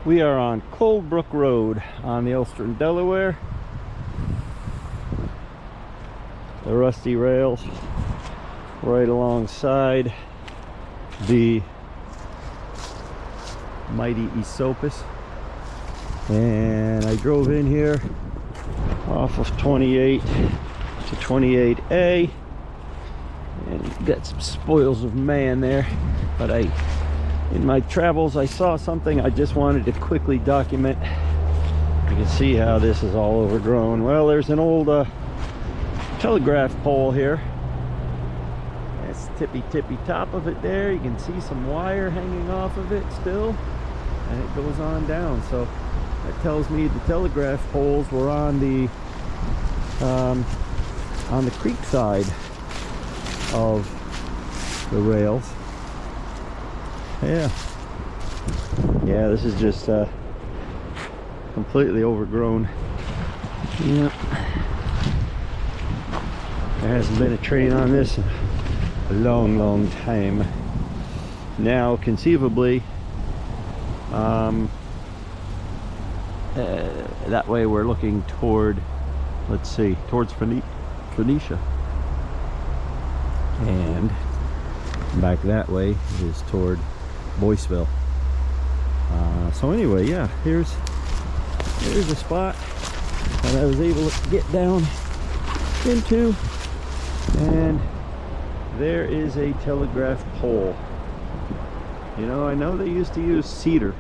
We are on Cold Brook Road on the Ulster Delaware. The rusty rails right alongside the mighty Esopus. And I drove in here off of 28 to 28A and got some spoils of man there, but in my travels I saw something I just wanted to quickly document. You can see how this is all overgrown. Well, there's an old telegraph pole here. That's the tippy top of it there. You can see some wire hanging off of it still, and it goes on down. So that tells me the telegraph poles were on the creek side of the rails. Yeah, this is just completely overgrown. Yeah, there hasn't been a train on this in a long time. Now, conceivably, that way we're looking toward, let's see, towards Phoenicia, and back that way is toward Boyceville. So anyway, yeah, here's a spot that I was able to get down into, and there is a telegraph pole. You know, I know they used to use cedar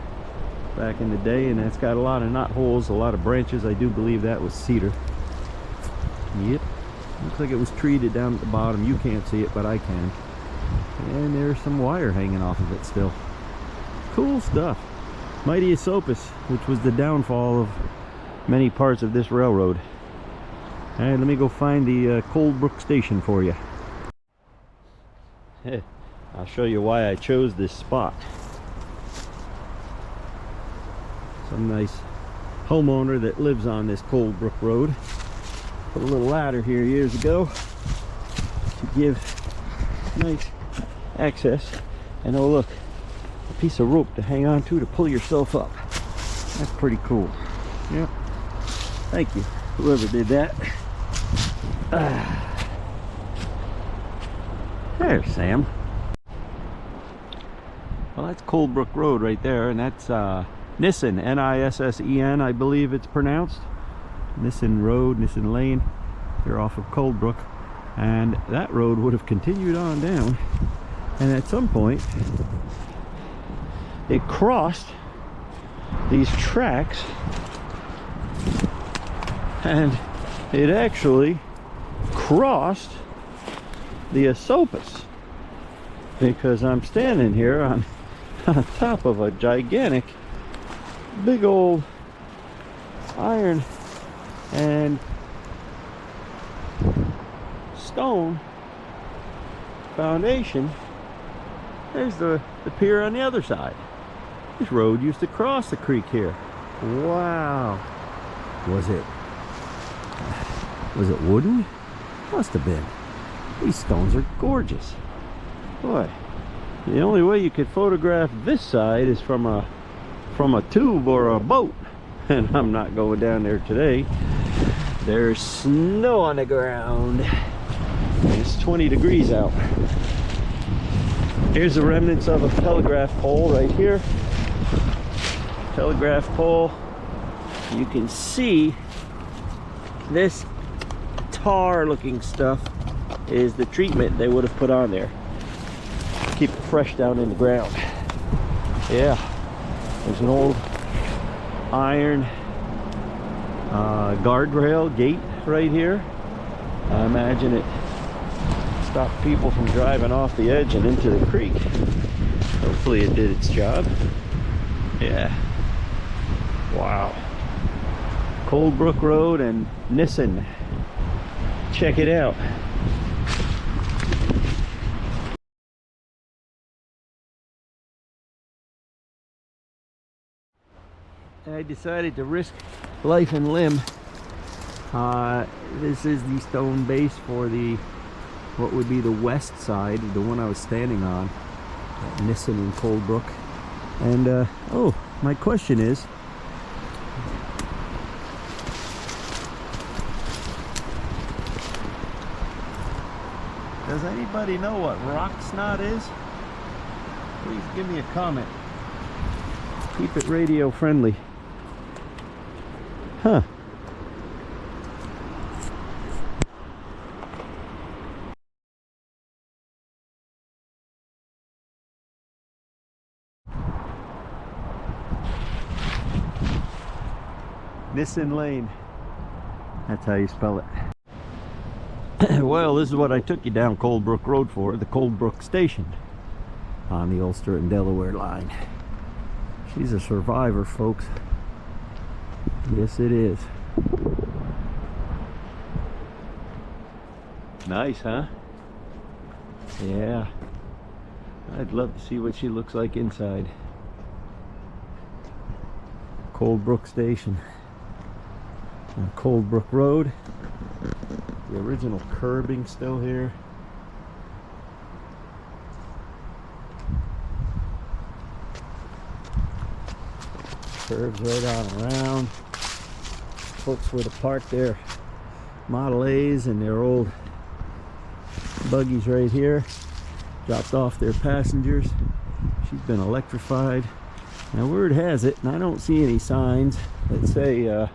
back in the day, and it's got a lot of knot holes, a lot of branches. I do believe that was cedar. Yep, looks like it was treated down at the bottom. You can't see it, but I can. And there's some wire hanging off of it still. Cool stuff. Mighty Esopus, which was the downfall of many parts of this railroad. Alright, let me go find the Cold Brook station for you. I'll show you why I chose this spot. Some nice homeowner that lives on this Cold Brook Road put a little ladder here years ago to give nice access. And oh look, a piece of rope to hang on to pull yourself up. That's pretty cool. Yep. Thank you, whoever did that. There's Sam. Well, that's Cold Brook Road right there, and that's Nissen, N-I-S-S-E-N, I believe it's pronounced. Nissen Road, Nissen Lane. They're off of Cold Brook, and that road would have continued on down, and at some point it crossed these tracks, and it actually crossed the Esopus, because I'm standing here on top of a gigantic big old iron and stone foundation. There's the pier on the other side. This road used to cross the creek here. Wow. Was it wooden? Must have been. These stones are gorgeous. Boy, the only way you could photograph this side is from a tube or a boat, and I'm not going down there today. There's snow on the ground. It's 20 degrees out. Here's the remnants of a telegraph pole right here. Telegraph pole. You can see this tar looking stuff is the treatment they would have put on there. Keep it fresh down in the ground. Yeah, there's an old iron guardrail gate right here. I imagine it stopped people from driving off the edge and into the creek. Hopefully it did its job. Yeah. Wow. Cold Brook Road and Nissen. Check it out. I decided to risk life and limb. This is the stone base for the what would be the west side, the one I was standing on, Nissen and Cold Brook. And oh, my question is, does anybody know what rock snot is? Please give me a comment. Keep it radio friendly. Huh. Nissan Lane. That's how you spell it. Well, this is what I took you down Cold Brook Road for, the Cold Brook station on the Ulster and Delaware line. She's a survivor, folks. Yes, it is. Nice, huh? Yeah. I'd love to see what she looks like inside. Cold Brook Station. On Cold Brook Road. The original curbing still here. Curves right on around. Folks would have parked their Model A's and their old buggies right here. Dropped off their passengers. She's been electrified. Now word has it, and I don't see any signs that say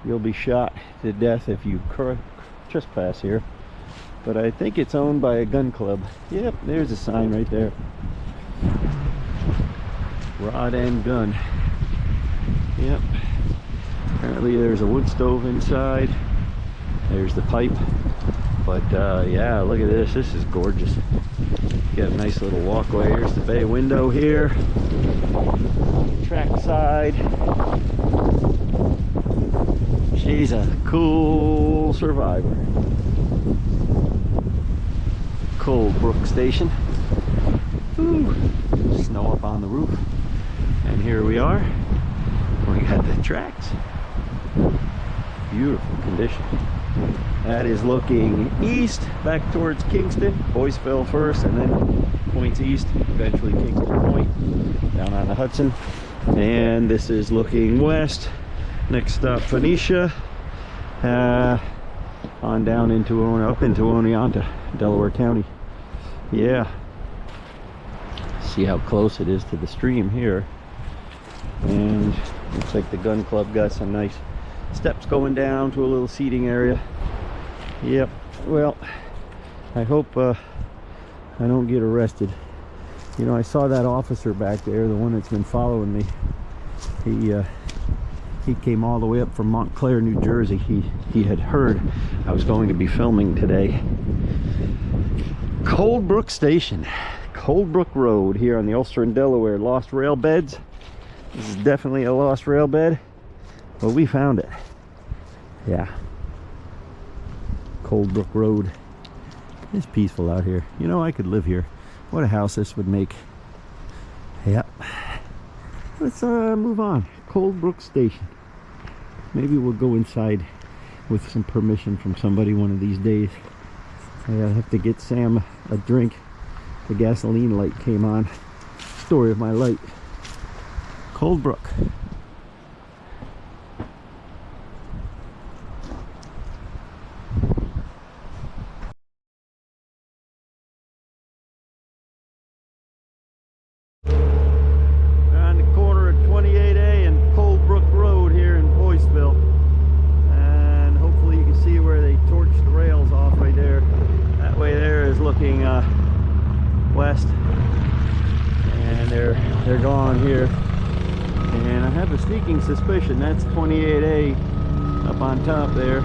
you'll be shot to death if you trespass here, but I think it's owned by a gun club. Yep, there's a sign right there. Rod and gun. Yep. Apparently there's a wood stove inside. There's the pipe. But yeah, look at this. This is gorgeous. You got a nice little walkway. Here's the bay window here. Track side. She's a cool survivor. Cold Brook Station. Ooh, snow up on the roof. And here we are. We got the tracks. Beautiful condition. That is looking east, back towards Kingston. Boyceville first, and then points east, eventually Kingston Point, down on the Hudson. And this is looking west. Next stop, Phoenicia. On down into up into Oneonta, Delaware County. Yeah. See how close it is to the stream here. And looks like the gun club got some nice steps going down to a little seating area. Yep. Well, I hope I don't get arrested. You know, I saw that officer back there, the one that's been following me. He came all the way up from Montclair, New Jersey. He had heard I was going to be filming today. Cold Brook Station, Cold Brook Road here on the Ulster and Delaware lost rail beds. This is definitely a lost rail bed, but we found it. Yeah. Cold Brook Road. It's peaceful out here. You know, I could live here. What a house this would make. Yep. Let's move on. Cold Brook Station. Maybe we'll go inside with some permission from somebody one of these days. I have to get Sam a drink. The gasoline light came on. Story of my life. Cold Brook. On the corner of 28A and Cold Brook Road here in Boyceville. And hopefully you can see where they torched the rails off right there. That way there is looking west. And they're gone here. And I have a sneaking suspicion that's 28A up on top there.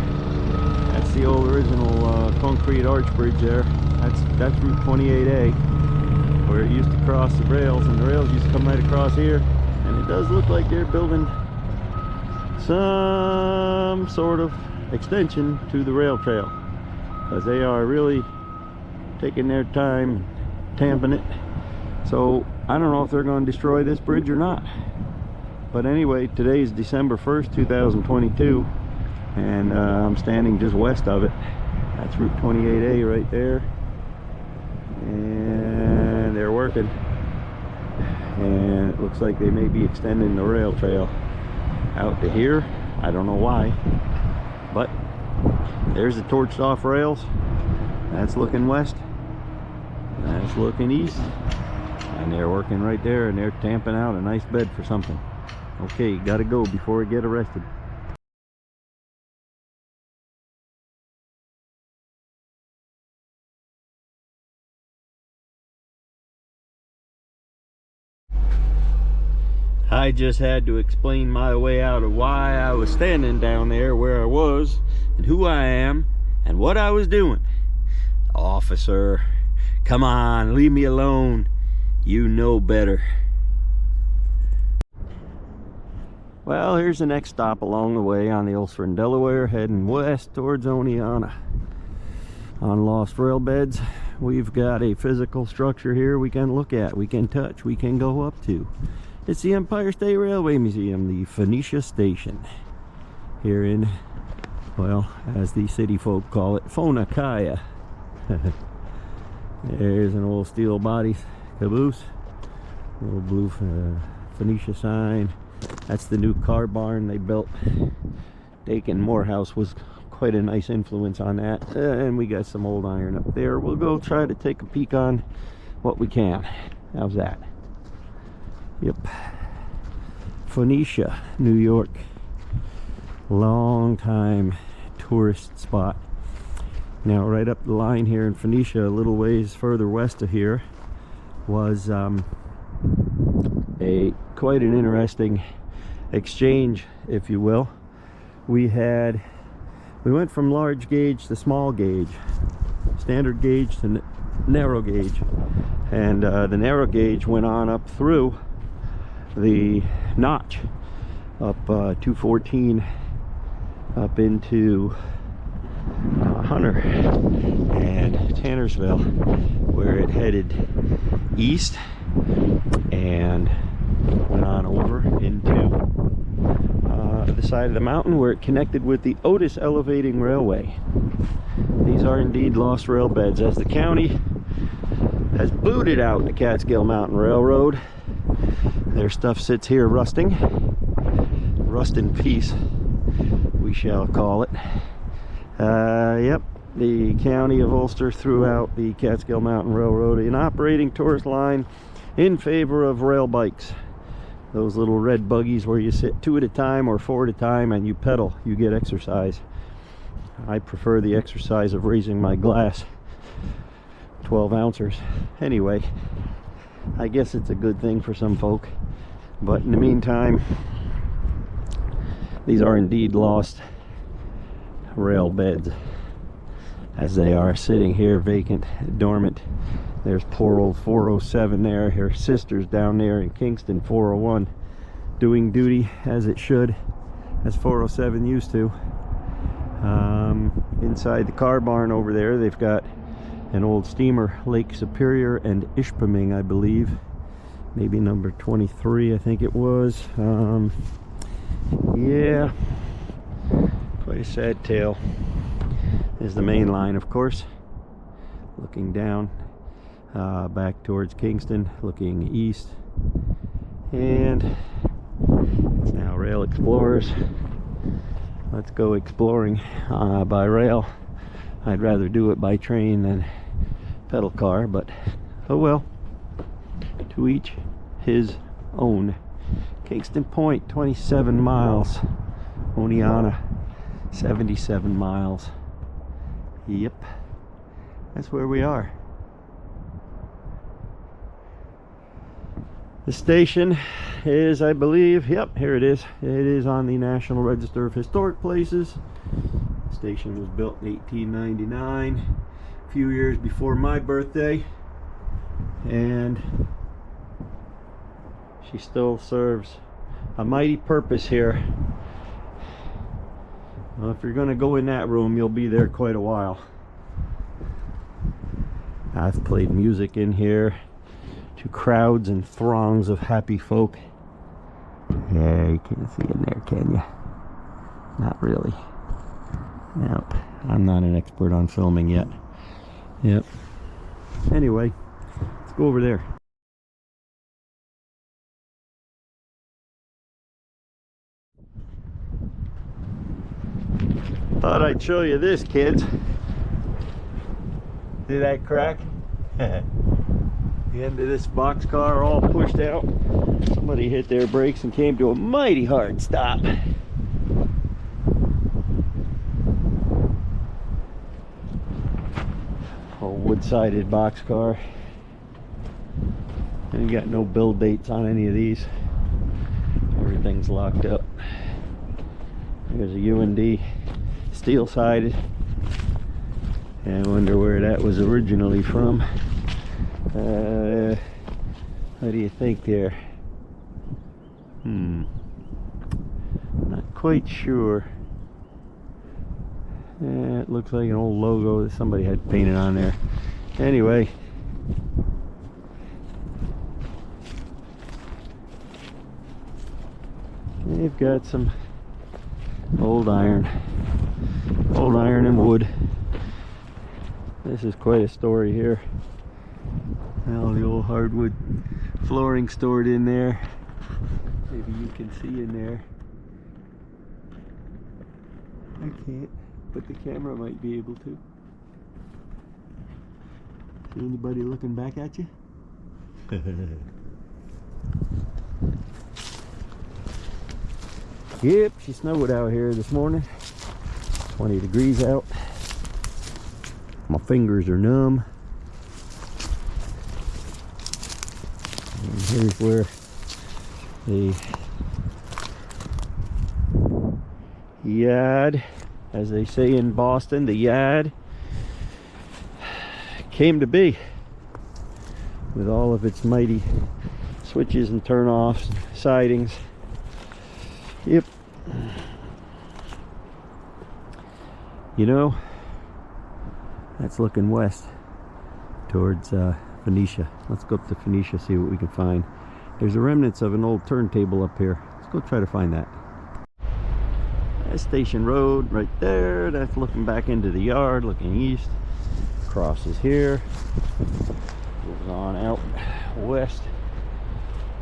That's the old original concrete arch bridge there. That's Route 28A, where it used to cross the rails, and the rails used to come right across here. And it does look like they're building some sort of extension to the rail trail, because they are really taking their time tamping it. So I don't know if they're going to destroy this bridge or not. But anyway, today is December 1st, 2022, and I'm standing just west of it. That's Route 28A right there. And they're working. and it looks like they may be extending the rail trail out to here. I don't know why, but there's the torched off rails. That's looking west, that's looking east, and they're working right there, and they're tamping out a nice bed for something. Okay, gotta go before we get arrested. I just had to explain my way out of why I was standing down there where I was, and who I am, and what I was doing. Officer, come on, leave me alone. You know better. Well, here's the next stop along the way on the Ulster Delaware, heading west towards Oneonta. On lost rail beds, we've got a physical structure here we can look at, we can touch, we can go up to. It's the Empire State Railway Museum, the Phoenicia station, here in, well, as the city folk call it, Phoenicia. There's an old steel body caboose, little blue Phoenicia sign. That's the new car barn they built. Dakin Morehouse was quite a nice influence on that. And we got some old iron up there. We'll go try to take a peek on what we can. How's that? Yep. Phoenicia, New York. Long time tourist spot. Now right up the line here in Phoenicia, a little ways further west of here, was quite an interesting exchange, if you will. We went from large gauge to small gauge, standard gauge to narrow gauge, and the narrow gauge went on up through the notch, up 214 up into Hunter and Tannersville, where it headed east and went on over into the side of the mountain where it connected with the Otis Elevating Railway. These are indeed lost rail beds, as the county has booted out the Catskill Mountain Railroad. Their stuff sits here rusting. Rust in peace, we shall call it. Yep, the county of Ulster threw out the Catskill Mountain Railroad, an operating tourist line in favor of rail bikes. Those little red buggies where you sit 2 at a time or 4 at a time and you pedal, you get exercise. I prefer the exercise of raising my glass, 12 ounces. Anyway, I guess it's a good thing for some folk. But in the meantime, these are indeed lost rail beds, as they are sitting here vacant, dormant. There's poor old 407 there, her sisters down there in Kingston, 401, doing duty as it should, as 407 used to. Inside the car barn over there, they've got an old steamer, Lake Superior and Ishpeming, I believe, maybe number 23, I think it was. Yeah, quite a sad tale. There's the main line, of course, looking down back towards Kingston, looking east. And it's now Rail Explorers. Let's go exploring by rail. I'd rather do it by train than pedal car, but oh well, to each his own. Kingston Point, 27 miles. Oneonta, 77 miles. Yep, that's where we are. The station is, I believe, yep, here it is. It is on the National Register of Historic Places. The station was built in 1899, a few years before my birthday, and she still serves a mighty purpose here. Well, if you're going to go in that room, you'll be there quite a while. I've played music in here to crowds and throngs of happy folk. Yeah, you can't see in there, can you? Not really. Nope. I'm not an expert on filming yet. Yep. Anyway, let's go over there. Thought I'd show you this, kids. See that crack? The end of this boxcar all pushed out. Somebody hit their brakes and came to a mighty hard stop. Old wood-sided boxcar. And you got no build dates on any of these. Everything's locked up. There's a UND steel-sided. And I wonder where that was originally from. What do you think there? Not quite sure. It looks like an old logo that somebody had painted on there. Anyway. They've got some old iron and wood. This is quite a story here. All the old hardwood flooring stored in there. Maybe you can see in there. I can't, but the camera might be able to. See anybody looking back at you? Yep, she snowed out here this morning. 20 degrees out. My fingers are numb. And here's where the yard, as they say in Boston, the yard came to be, with all of its mighty switches and turn-offs, sidings. Yep. You know, that's looking west towards Phoenicia. Let's go up to Phoenicia, see what we can find. There's the remnants of an old turntable up here. Let's go try to find that. That's Station Road right there. That's looking back into the yard, looking east. Crosses here. Goes on out west.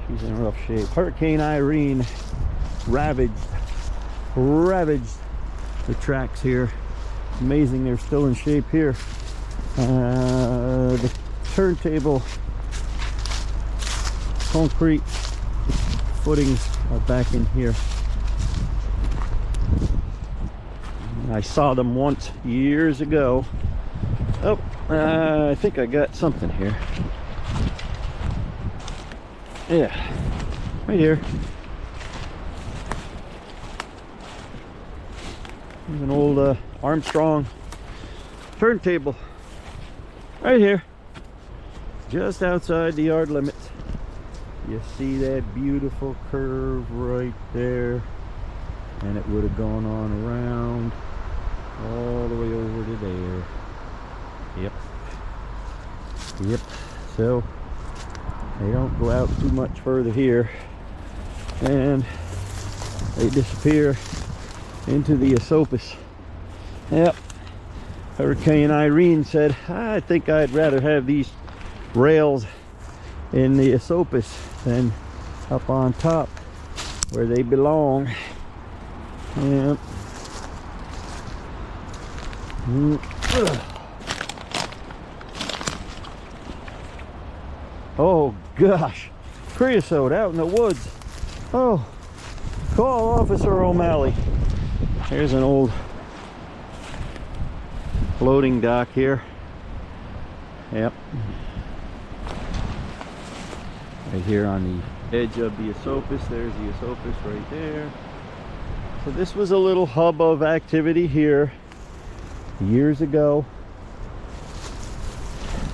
She's in rough shape. Hurricane Irene ravaged the tracks here. Amazing they're still in shape here. The turntable concrete footings are back in here. I saw them once years ago. Oh, I think I got something here. Yeah, right here. There's an old Armstrong turntable right here, just outside the yard limits. You see that beautiful curve right there, and it would have gone on around all the way over to there. Yep. So they don't go out too much further here, and they disappear into the Esopus. Yep. Hurricane Irene said, I think I'd rather have these rails in the Esopus than up on top where they belong. Yep. Oh gosh, creosote out in the woods. Oh, call Officer O'Malley. Here's an old loading dock here. Yep. Right here on the edge of the Esopus. There's the Esopus right there. So this was a little hub of activity here years ago.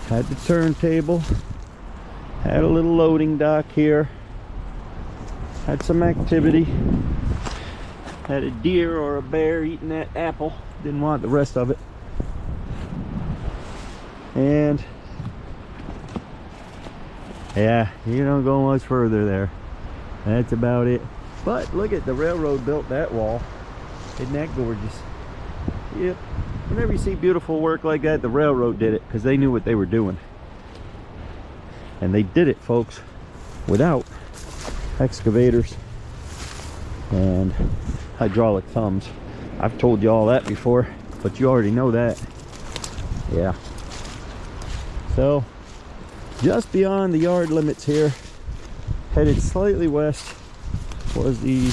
Had the turntable. Had a little loading dock here. Had some activity. Had a deer or a bear eating that apple. Didn't want the rest of it. And yeah, you don't go much further there. That's about it. But look at the railroad built that wall. Isn't that gorgeous? Yep. Whenever you see beautiful work like that, the railroad did it because they knew what they were doing. And they did it, folks, without excavators and hydraulic thumbs. I've told you all that before, but you already know that. Yeah. So, just beyond the yard limits here, headed slightly west, was the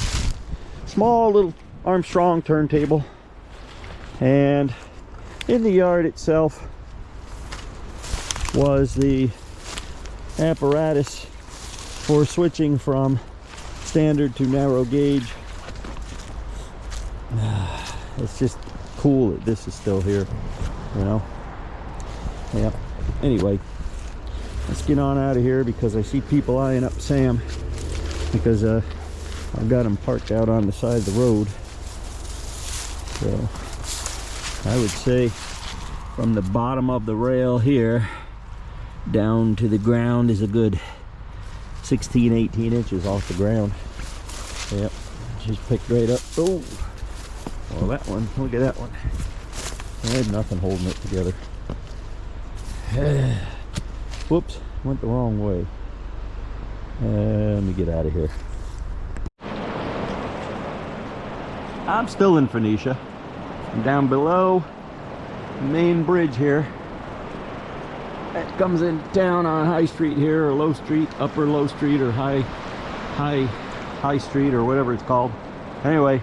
small little Armstrong turntable. And in the yard itself was the apparatus for switching from standard to narrow gauge. It's just cool that this is still here, you know. Yeah. Anyway, let's get on out of here because I see people eyeing up Sam, because I've got him parked out on the side of the road. So I would say from the bottom of the rail here down to the ground is a good 16-18 inches off the ground. Yep, just picked right up. Oh, well, that one, look at that one. I had nothing holding it together. Whoops, went the wrong way. Let me get out of here. I'm still in Phoenicia. I'm down below the main bridge here. That comes in town on High Street here, or Low Street, Upper Low Street, or High Street, or whatever it's called. Anyway,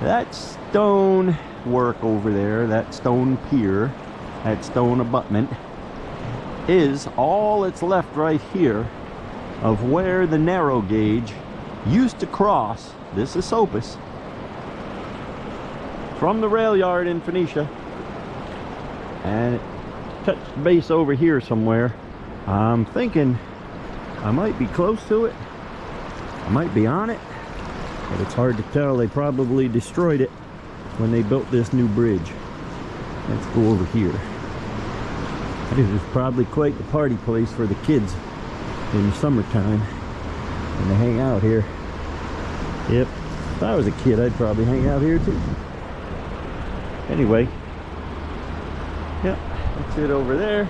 that stone work over there, that stone pier, that stone abutment, is all that's left right here of where the narrow gauge used to cross. This is Sopus from the rail yard in Phoenicia, and it touched base over here somewhere. I'm thinking I might be close to it, I might be on it, but it's hard to tell. They probably destroyed it when they built this new bridge. Let's go over here. This is probably quite the party place for the kids in the summertime when they hang out here. Yep, if I was a kid, I'd probably hang out here too. Anyway, yep, that's it over there.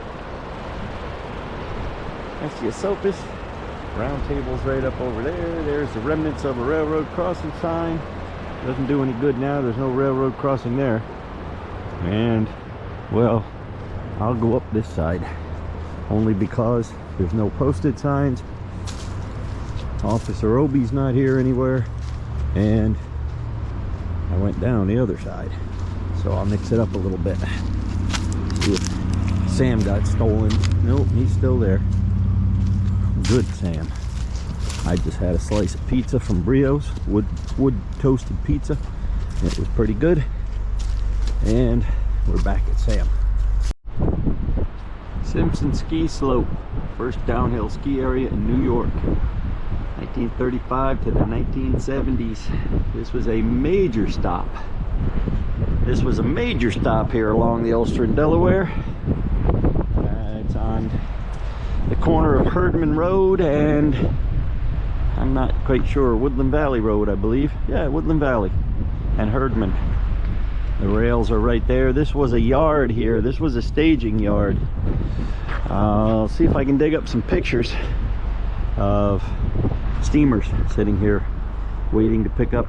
That's the Sopus. Round table's right up over there. There's the remnants of a railroad crossing sign. Doesn't do any good now, there's no railroad crossing there. And, well, I'll go up this side only because there's no posted signs. Officer Obi's not here anywhere, and I went down the other side, so I'll mix it up a little bit. See if Sam got stolen. Nope, he's still there. Good Sam. I just had a slice of pizza from Brio's, wood toasted pizza. It was pretty good, and we're back at Sam. Simpson Ski Slope, first downhill ski area in New York, 1935 to the 1970s. This was a major stop. This was a major stop here along the Ulster and Delaware. It's on the corner of Herdman Road and I'm not quite sure, Woodland Valley Road, I believe. Yeah, Woodland Valley and Herdman. The rails are right there. This was a yard here. This was a staging yard. I'll see if I can dig up some pictures of steamers sitting here waiting to pick up.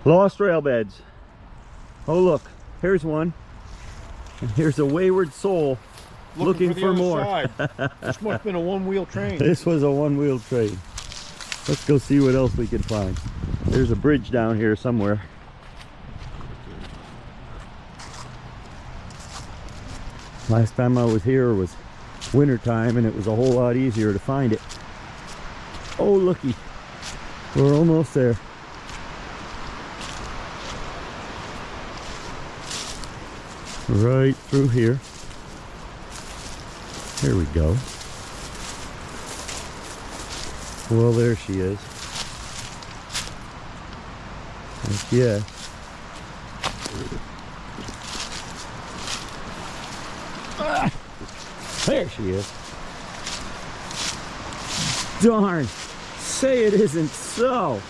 Lost rail beds. Oh look, here's one. And here's a wayward soul looking for more. This must have been a one-wheel train. This was a one-wheel train. Let's go see what else we can find. There's a bridge down here somewhere. Last time I was here was winter time and it was a whole lot easier to find it. Oh looky, we're almost there. Right through here. Here we go. Well, there she is. Yeah. Ah, there she is. Darn. Say it isn't so.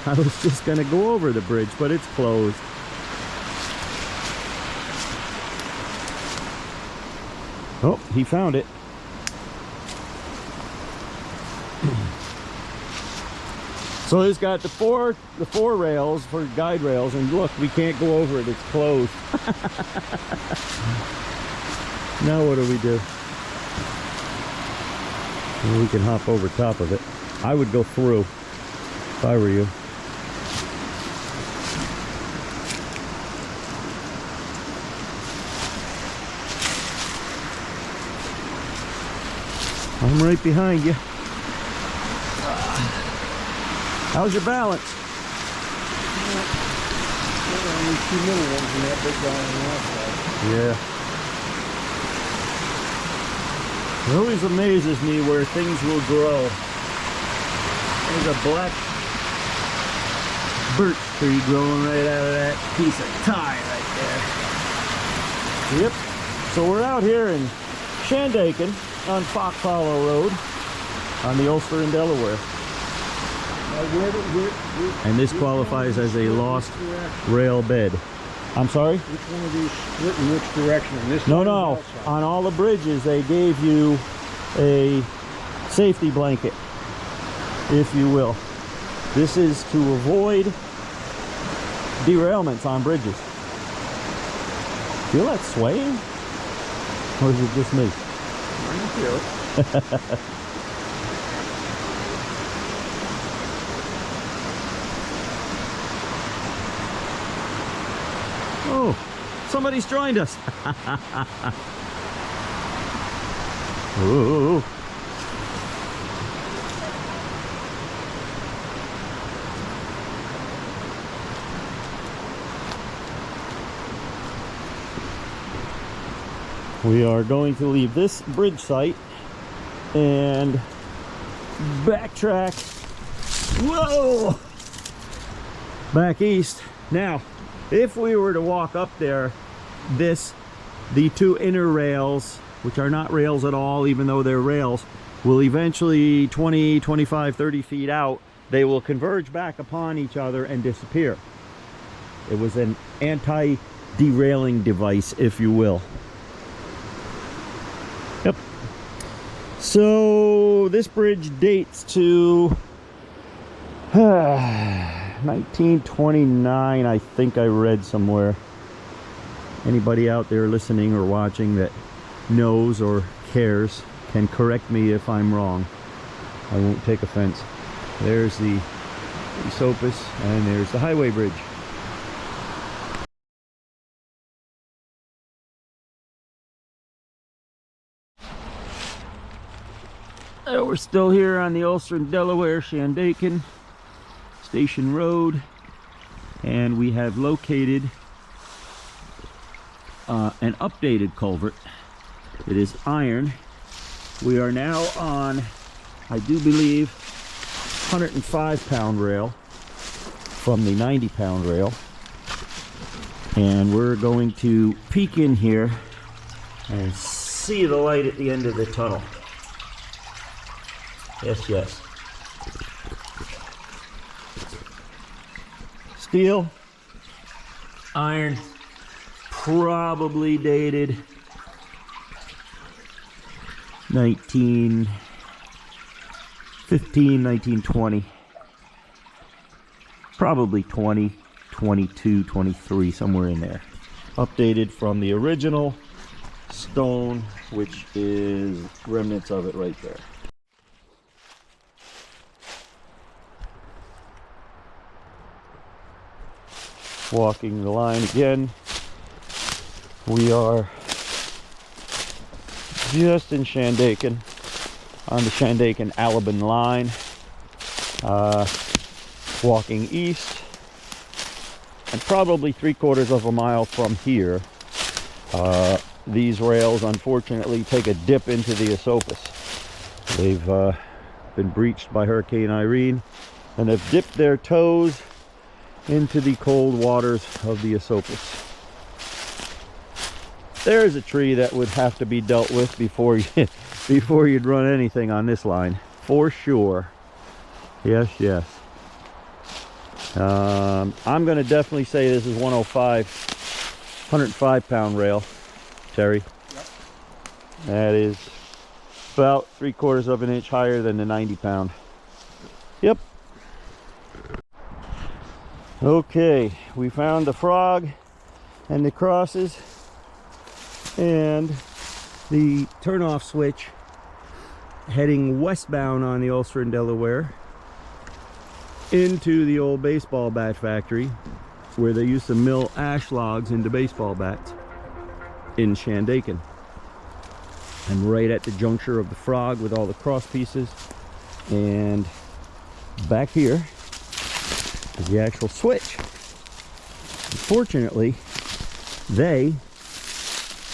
I was just gonna go over the bridge, but it's closed. Oh, he found it. So it's got the four rails for guide rails, and look, we can't go over it, it's closed. Now what do we do? Well, we can hop over top of it. I would go through if I were you. I'm right behind you. How's your balance? Only two little ones and that big guy on the outside. Yeah. It always amazes me where things will grow. There's a black birch tree growing right out of that piece of tie right there. Yep. So we're out here in Shandaken on Fox Hollow Road on the Ulster in Delaware. And this qualifies as a lost rail bed. I'm sorry? Which one of these split in which direction? This No, no. On all the bridges, they gave you a safety blanket, if you will. This is to avoid derailments on bridges. Feel that swaying? Or is it just me? I can feel it. Oh, somebody's joined us. Ooh. We are going to leave this bridge site and backtrack. Whoa! Back east. Now, if we were to walk up there, the two inner rails, which are not rails at all, even though they're rails, will eventually 20, 25, 30 feet out, they will converge back upon each other and disappear. It was an anti-derailing device, if you will. Yep. So this bridge dates to 1929, I think I read somewhere. Anybody out there listening or watching that knows or cares can correct me if I'm wrong. I won't take offense. There's the Esopus and there's the highway bridge. We're still here on the Ulster Delaware Shandaken Station Road, and we have located an updated culvert. It is iron. We are now on, I do believe, 105-pound rail from the 90-pound rail, and we're going to peek in here and see the light at the end of the tunnel. Yes, yes. Steel, iron, probably dated 1915, 1920. Probably 20, 22, 23, somewhere in there. Updated from the original stone, which is remnants of it right there. Walking the line again. We are just in Shandaken, on the Shandaken-Alabin line, walking east, and probably 3/4 of a mile from here. These rails unfortunately take a dip into the Esopus. They've been breached by Hurricane Irene and have dipped their toes into the cold waters of the Esopus. There's a tree that would have to be dealt with before you'd run anything on this line, for sure. Yes, yes. I'm going to definitely say this is 105 pound rail, Terry. Yep. That is about 3/4 of an inch higher than the 90 pound. Yep. Okay, we found the frog and the crosses and the turnoff switch heading westbound on the Ulster and Delaware into the old baseball bat factory where they used to mill ash logs into baseball bats in Shandaken. And right at the juncture of the frog with all the cross pieces, and back here is the actual switch. Unfortunately, they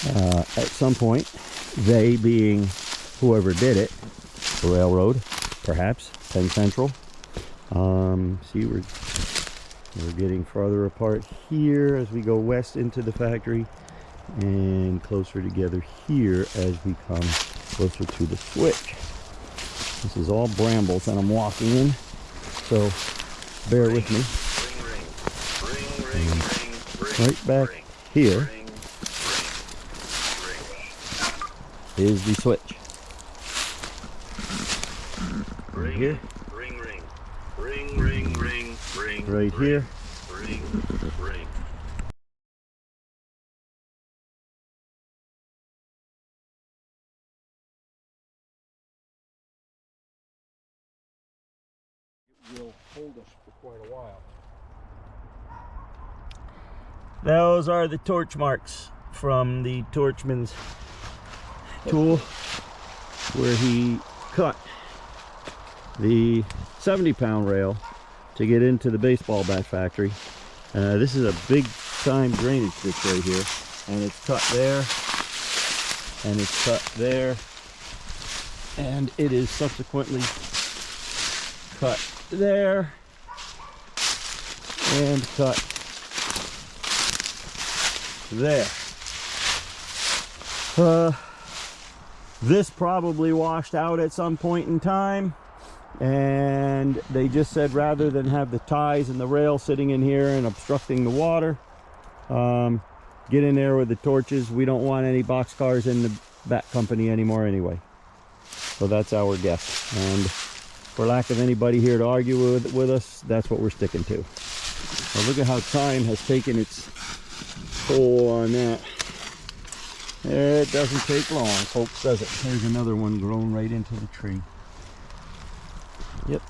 at some point, they being whoever did it, the railroad, perhaps Penn Central. See, we're getting farther apart here as we go west into the factory, and closer together here as we come closer to the switch. This is all brambles and I'm walking in, so bear with me. Right back here is the switch. Right here. Right here. Will hold us for quite a while. Those are the torch marks from the torchman's tool where he cut the 70 pound rail to get into the baseball bat factory. This is a big time drainage ditch right here, and it's cut there, and it's cut there, and it is subsequently cut there and cut there. This probably washed out at some point in time, and they just said rather than have the ties and the rail sitting in here and obstructing the water, get in there with the torches. We don't want any boxcars in the bat company anymore anyway. So that's our guess, and for lack of anybody here to argue with us, that's what we're sticking to. Well, look at how time has taken its toll on that. It doesn't take long, folks, does it? There's another one grown right into the tree. Yep.